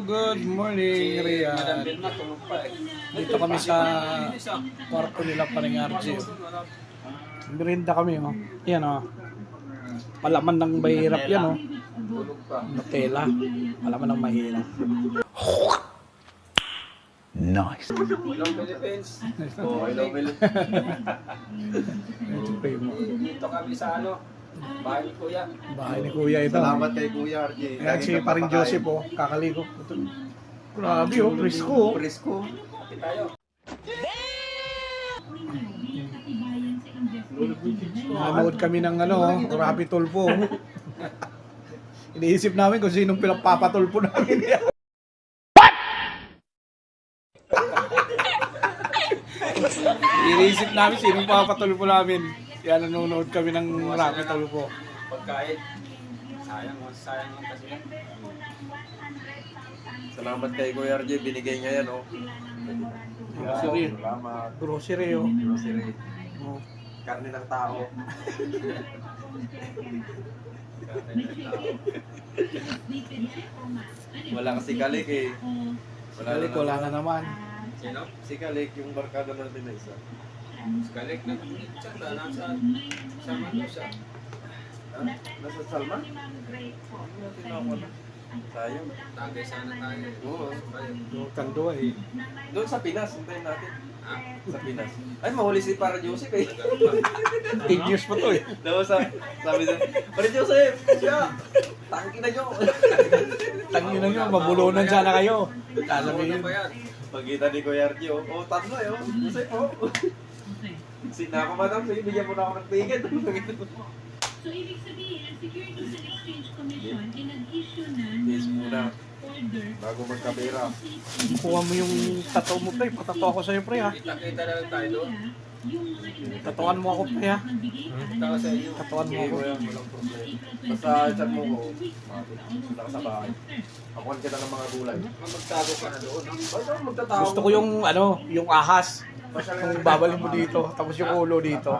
good morning, Riyadh. Dito kami sa kwarto nila paring RJ. Merinda kami, oh. Yan, oh. Palaman ng mahirap yan, oh. Nutella. Palaman ng mahirap. Nice. Hello Philippines. Oh, hello Philippines. Dito kami sa bahay ni Kuya. Bahay ni Kuya ito. Salamat kay Kuya RJ. Ayan si paring Joseph, oh. Kakaliko. Grabe, oh. Presko, oh. Presko. Kapit tayo. Nanood kami ng Rapi Tulpo. Iniisip namin kung sinong pinapapatulpo namin yan. Iniisip namin sinong papatulpo namin. Kaya nanonood kami ng Rapi Tulpo. Pagkain. Sayang lang kasi yan. Salamat kay Kuya RJ. Binigay niya yan, oh. Grocery. Salamat. Grocery, oh. Grocery. Oh. Karne ng tao. Wala kasi kalik eh. Kalik, wala na naman. Sino? Si Kalik, yung barkada natin na isa. Skalik na. Tsaka nasa Manila. Nasa Salman? Tinawag na. Sayang. Tagay sana tayo. Oo. Yung kando eh. Doon sa Pinas, hintayin natin. Sa Pinas. Ay, mahuli si Para Joseph eh. 8 years pa to eh. Daw sabi doon, Para Joseph, siya, tangki na nyo. Tangin na nyo, mabulunan sana kayo. Ano Sasabihin. ba yan? Pagkita ni Kuya RJ, oh, tatlo eh, oh. Joseph, oh. Sinako madam, sige, bigyan mo na ako ng ticket. So, ibig sabihin, ang Securities and Exchange Commission ay nag-issue na Yes, ng muna. order Bago magkapera. Kuha mo yung tattoo mo, pre. Patato ako sa'yo, pre, ha. Kita-kita na lang tayo doon. yung mga investigador Tatuan mo ako, pre, ha. magbigay Kita ka sa iyo. Tatuan mo Sige, ako. Kuya, walang problema. Basta chat mo ko, punta ka sa bahay. Akuhan kita ng mga gulay. Magtago ka na doon. Ba't ako magtatawa? Gusto ko yung ahas. Basta Kung babalik mo dito, tapos yung ulo dito.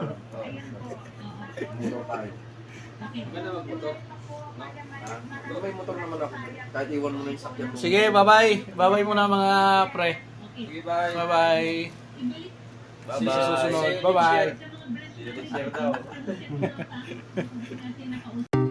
Muro tayo. Ganda magputok. Ha? Pero may motor naman ako. Kahit iwan mo na yung sakyan mo. Sige, bye-bye. Bye-bye muna mga pre. Sige, bye. Bye-bye. Bye-bye. See you sa susunod. Bye-bye. Share daw. natin nakausap.